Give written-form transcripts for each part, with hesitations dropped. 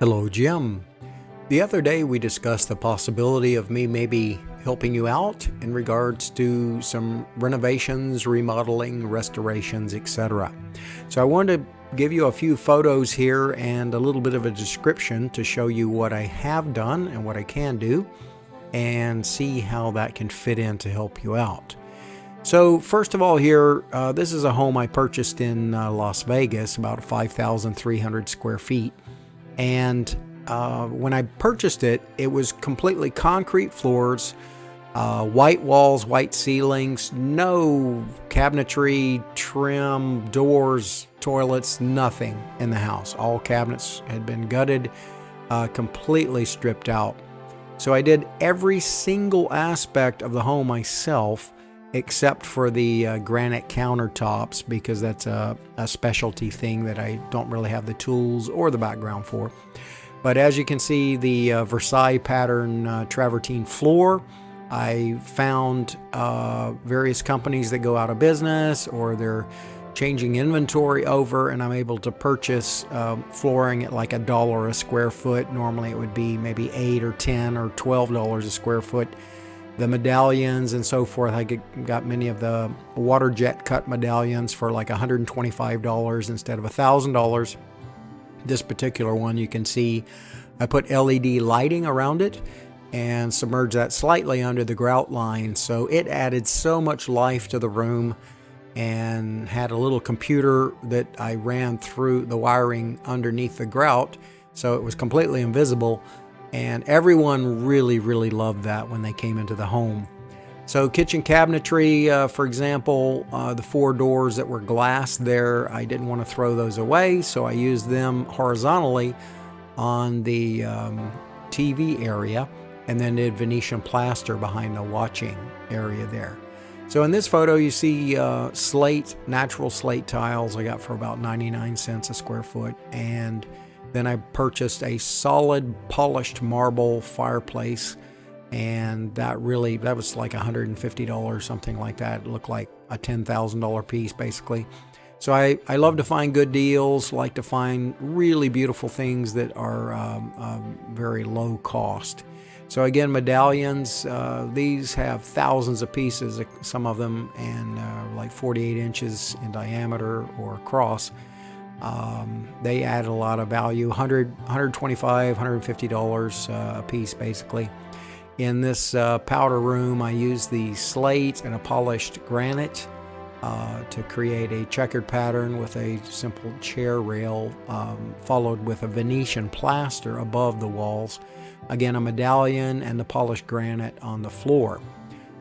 Hello, Jim. The other day we discussed the possibility of me maybe helping you out in regards to some renovations, remodeling, restorations, etc. So I wanted to give you a few photos here and a little bit of a description to show you what I have done and what I can do and see how that can fit in to help you out. So first of all here, this is a home I purchased in Las Vegas, about 5,300 square feet. And when I purchased it, it was completely concrete floors, white walls, white ceilings, no cabinetry, trim, doors, toilets, nothing in the house. All cabinets had been gutted, completely stripped out. So I did every single aspect of the home myself, except for the granite countertops, because that's a specialty thing that I don't really have the tools or the background for. But as you can see, the Versailles pattern travertine floor, I found various companies that go out of business or they're changing inventory over, and I'm able to purchase flooring at like $1 a square foot. Normally it would be maybe $8 or $10 or $12 a square foot. The medallions and so forth, I got many of the water jet cut medallions for like $125 instead of $1,000. This particular one, you can see I put LED lighting around it and submerged that slightly under the grout line, so it added so much life to the room, and had a little computer that I ran through the wiring underneath the grout, so it was completely invisible. And everyone really loved that when they came into the home. So kitchen cabinetry, for example, the 4 doors that were glass there, I didn't want to throw those away, so I used them horizontally on the TV area, and then did Venetian plaster behind the watching area there. So in this photo you see slate, natural slate tiles I got for about 99 cents a square foot, and then I purchased a solid polished marble fireplace, and that was like $150, something like that. It looked like a $10,000 piece basically. So I love to find good deals, like to find really beautiful things that are very low cost. So again, medallions, these have thousands of pieces, some of them, and like 48 inches in diameter or across. They add a lot of value, $125, $150 a piece basically. In this powder room, I use the slate and a polished granite to create a checkered pattern with a simple chair rail, followed with a Venetian plaster above the walls. Again, a medallion and the polished granite on the floor.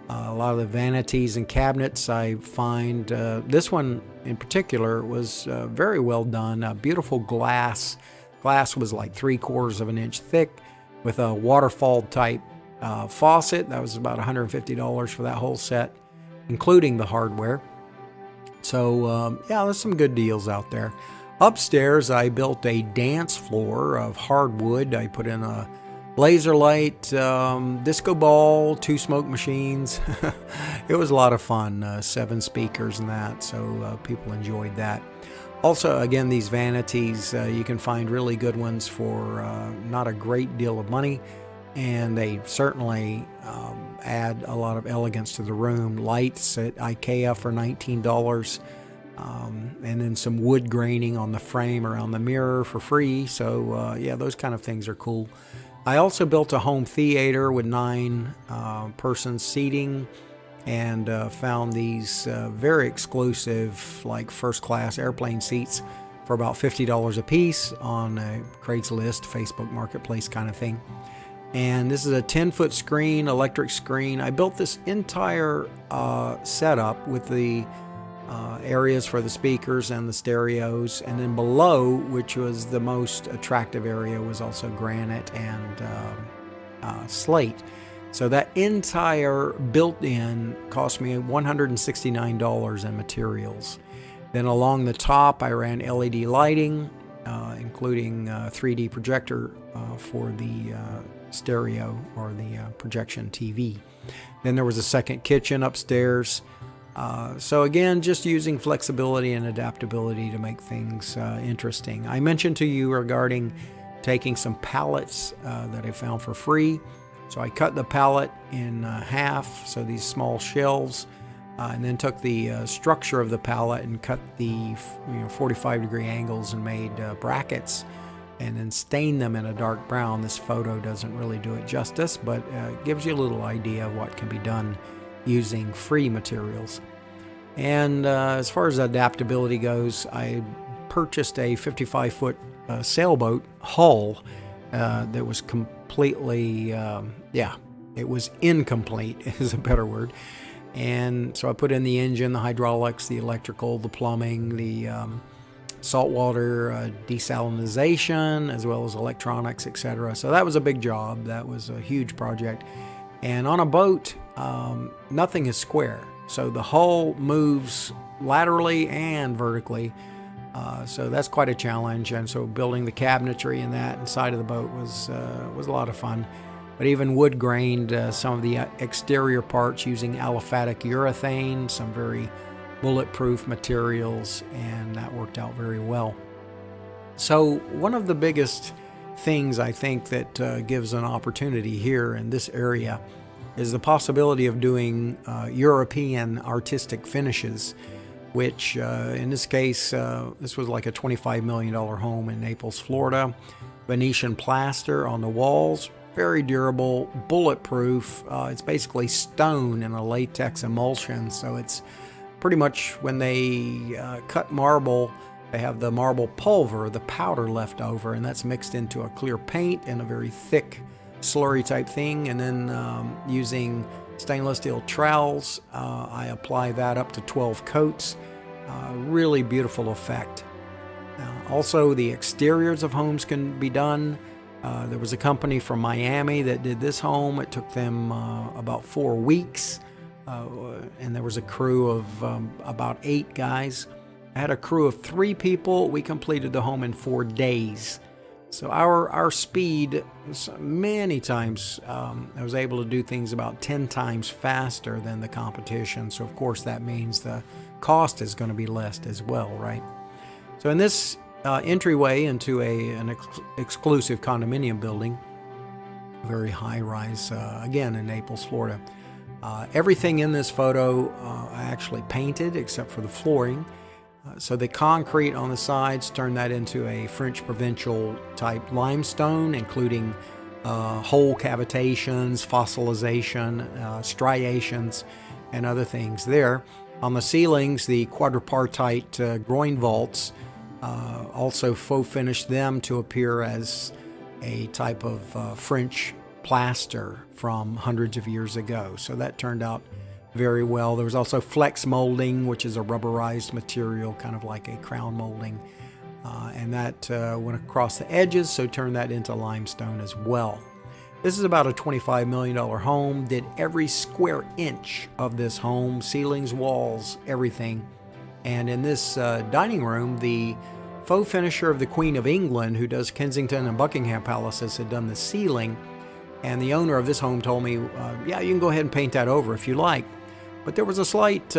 A lot of the vanities and cabinets I find, this one in particular was very well done. Beautiful glass. Glass was like 3/4 of an inch thick with a waterfall type faucet. That was about $150 for that whole set, including the hardware. So yeah, there's some good deals out there. Upstairs I built a dance floor of hardwood. I put in a laser light, disco ball, 2 smoke machines. It was a lot of fun, 7 speakers and that, so people enjoyed that. Also, again, these vanities, you can find really good ones for not a great deal of money, and they certainly add a lot of elegance to the room. Lights at IKEA for $19, and then some wood graining on the frame around the mirror for free. So yeah, those kind of things are cool. I also built a home theater with 9 person seating, and found these very exclusive, like first class airplane seats for about $50 a piece on a Craigslist, Facebook Marketplace kind of thing. And this is a 10-foot screen, electric screen. I built this entire setup with the areas for the speakers and the stereos, and then below, which was the most attractive area, was also granite and slate. So that entire built-in cost me $169 in materials. Then along the top I ran LED lighting, including 3D projector for the stereo or the projection TV. Then there was a second kitchen upstairs. So again, just using flexibility and adaptability to make things interesting. I mentioned to you regarding taking some pallets that I found for free. So I cut the pallet in half, so these small shelves, and then took the structure of the pallet and cut the 45-degree angles and made brackets, and then stained them in a dark brown. This photo doesn't really do it justice, but it gives you a little idea of what can be done using free materials. And as far as adaptability goes, I purchased a 55-foot sailboat hull that was completely, it was incomplete is a better word. And so I put in the engine, the hydraulics, the electrical, the plumbing, the saltwater desalinization, as well as electronics, etc. So that was a big job. That was a huge project. And on a boat, nothing is square. So the hull moves laterally and vertically. So that's quite a challenge. And so building the cabinetry and that inside of the boat was a lot of fun. But even wood grained some of the exterior parts using aliphatic urethane, some very bulletproof materials, and that worked out very well. So one of the biggest things I think that gives an opportunity here in this area is the possibility of doing European artistic finishes, which in this case, this was like a $25 million home in Naples, Florida. Venetian plaster on the walls, very durable, bulletproof. It's basically stone in a latex emulsion, so it's pretty much when they cut marble, they have the marble pulver, the powder left over, and that's mixed into a clear paint and a very thick slurry type thing. And then using stainless steel trowels, I apply that up to 12 coats. Really beautiful effect. Also, the exteriors of homes can be done. There was a company from Miami that did this home. It took them about 4 weeks. And there was a crew of about 8 guys. I had a crew of 3 people. We completed the home in 4 days. So our speed, many times, I was able to do things about 10 times faster than the competition. So of course that means the cost is going to be less as well, right? So in this entryway into an exclusive condominium building, very high rise, again in Naples, Florida. Everything in this photo I actually painted except for the flooring. So the concrete on the sides turned that into a French provincial type limestone, including hole cavitations, fossilization, striations, and other things there. On the ceilings, the quadripartite groin vaults, also faux finished them to appear as a type of French plaster from hundreds of years ago. So that turned out very well. There was also flex molding, which is a rubberized material, kind of like a crown molding. And that went across the edges, so turned that into limestone as well. This is about a $25 million home. Did every square inch of this home, ceilings, walls, everything. And in this dining room, the faux finisher of the Queen of England, who does Kensington and Buckingham Palaces, had done the ceiling. And the owner of this home told me, yeah, you can go ahead and paint that over if you like. But there was a slightly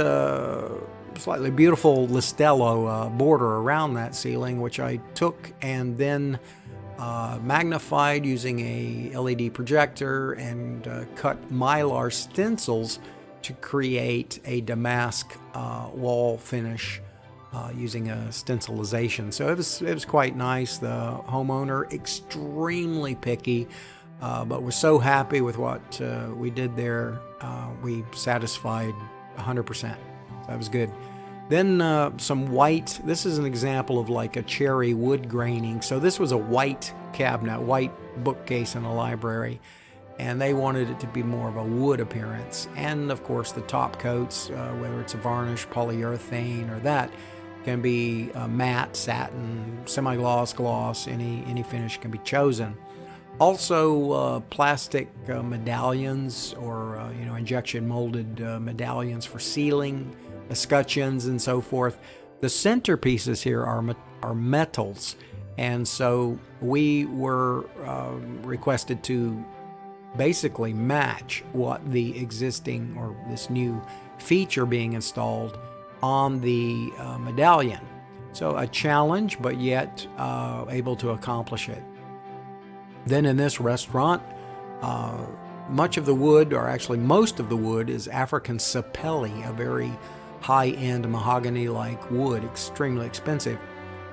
beautiful Listello border around that ceiling, which I took and then magnified using a LED projector and cut mylar stencils to create a damask wall finish using a stencilization. So it was quite nice. The homeowner, extremely picky, but was so happy with what we did there. We satisfied 100%. So that was good. Then some white. This is an example of like a cherry wood graining. So this was a white cabinet, white bookcase in a library, and they wanted it to be more of a wood appearance. And of course the top coats, whether it's a varnish, polyurethane, or that, can be matte, satin, semi-gloss, gloss, any finish can be chosen. Also plastic medallions or injection molded medallions for ceiling, escutcheons, and so forth. The centerpieces here are metals, and so we were requested to basically match what the existing or this new feature being installed on the medallion. So a challenge, but yet able to accomplish it. Then in this restaurant, much of the wood, or actually most of the wood, is African sapelli, a very high-end mahogany-like wood, extremely expensive.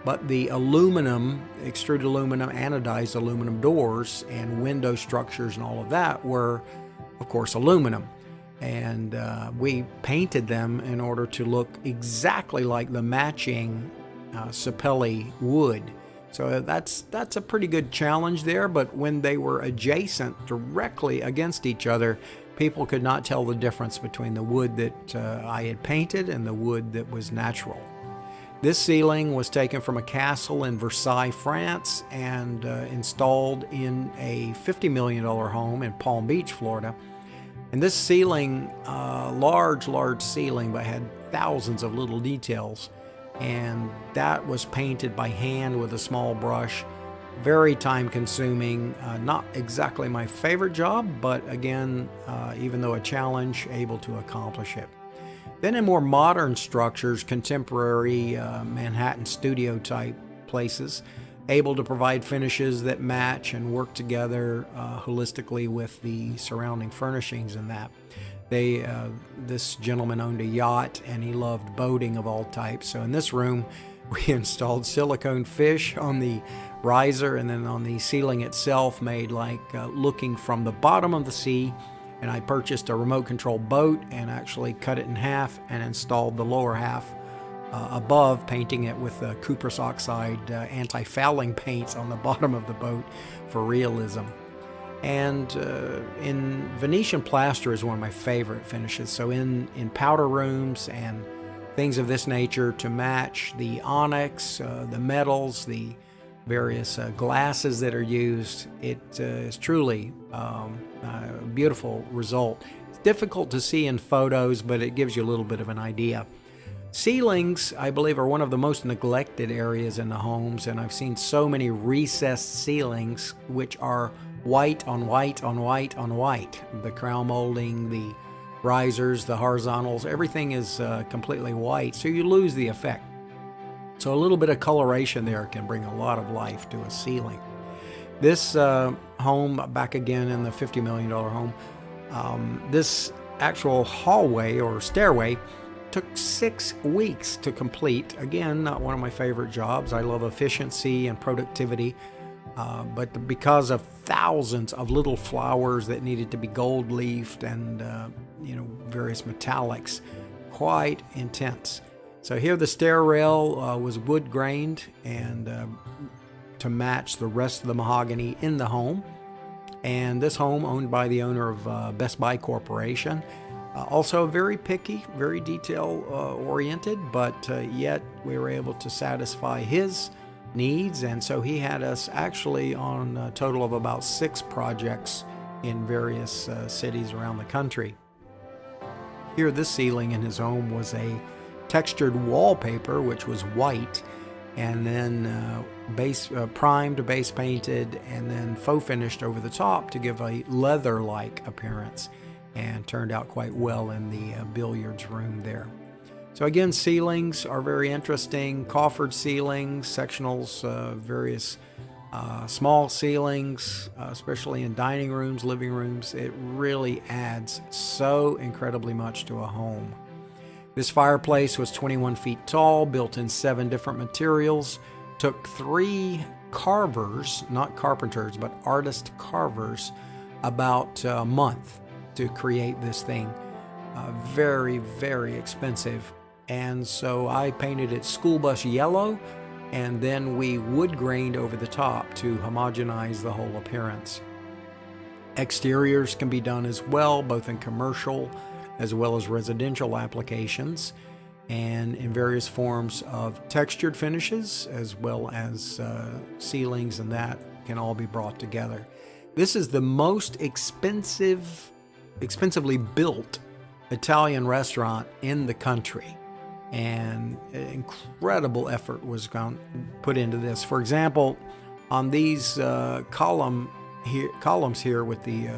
But the aluminum, extruded aluminum, anodized aluminum doors and window structures and all of that were, of course, aluminum. And we painted them in order to look exactly like the matching sapelli wood. So that's a pretty good challenge there, but when they were adjacent directly against each other, people could not tell the difference between the wood that I had painted and the wood that was natural. This ceiling was taken from a castle in Versailles, France, and installed in a $50 million home in Palm Beach, Florida. And this ceiling, large ceiling, but had thousands of little details. And that was painted by hand with a small brush. Very time consuming, not exactly my favorite job, but again, even though a challenge, able to accomplish it. Then in more modern structures, contemporary Manhattan studio type places, able to provide finishes that match and work together holistically with the surrounding furnishings and that. This gentleman owned a yacht and he loved boating of all types. So in this room, we installed silicone fish on the riser, and then on the ceiling itself made like looking from the bottom of the sea. And I purchased a remote control boat and actually cut it in half and installed the lower half above, painting it with cuprous oxide anti-fouling paints on the bottom of the boat for realism. And in Venetian Plaster is one of my favorite finishes. So in powder rooms and things of this nature, to match the onyx, the metals, the various glasses that are used, it is truly a beautiful result. It's difficult to see in photos, but it gives you a little bit of an idea. Ceilings, I believe, are one of the most neglected areas in the homes, and I've seen so many recessed ceilings which are white on white on white on white. The crown molding, the risers, the horizontals, everything is completely white, so you lose the effect. So a little bit of coloration there can bring a lot of life to a ceiling. This home, back again in the $50 million home, this actual hallway or stairway took 6 weeks to complete. Again, not one of my favorite jobs. I love efficiency and productivity. But because of thousands of little flowers that needed to be gold leafed and various metallics, quite intense. So here the stair rail was wood grained and to match the rest of the mahogany in the home. And this home, owned by the owner of Best Buy Corporation, also very picky, very detail oriented, but yet we were able to satisfy his needs, and so he had us actually on a total of about 6 projects in various cities around the country. Here, this ceiling in his home was a textured wallpaper, which was white, and then primed, base painted, and then faux finished over the top to give a leather-like appearance, and turned out quite well in the billiards room there. So again, ceilings are very interesting. Coffered ceilings, sectionals, various small ceilings, especially in dining rooms, living rooms. It really adds so incredibly much to a home. This fireplace was 21 feet tall, built in 7 different materials. Took 3 carvers, not carpenters, but artist carvers, about a month to create this thing. Very, very expensive. And so I painted it school bus yellow, and then we wood grained over the top to homogenize the whole appearance. Exteriors can be done as well, both in commercial as well as residential applications, and in various forms of textured finishes, as well as ceilings, and that can all be brought together. This is the most expensively built Italian restaurant in the country, and incredible effort was put into this. For example, on these columns here with the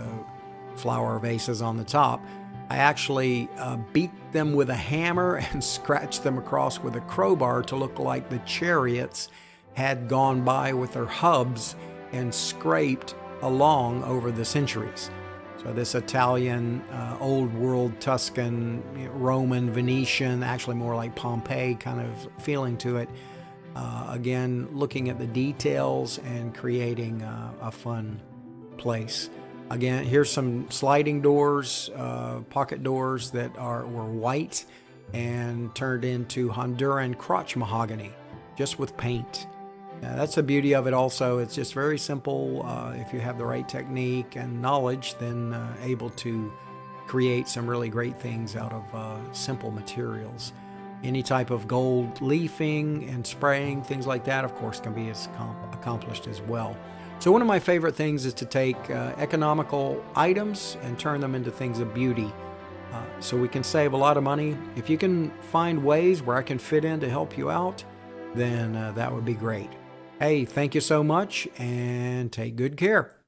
flower vases on the top, I actually beat them with a hammer and scratched them across with a crowbar to look like the chariots had gone by with their hubs and scraped along over the centuries. So this Italian, old world Tuscan, Roman, Venetian, actually more like Pompeii kind of feeling to it. Again, looking at the details and creating a fun place. Again, here's some sliding doors, pocket doors that were white and turned into Honduran crotch mahogany, just with paint. That's the beauty of it also. It's just very simple. If you have the right technique and knowledge, then able to create some really great things out of simple materials. Any type of gold leafing and spraying, things like that, of course, can be accomplished as well. So one of my favorite things is to take economical items and turn them into things of beauty. So we can save a lot of money. If you can find ways where I can fit in to help you out, then that would be great. Hey, thank you so much and take good care.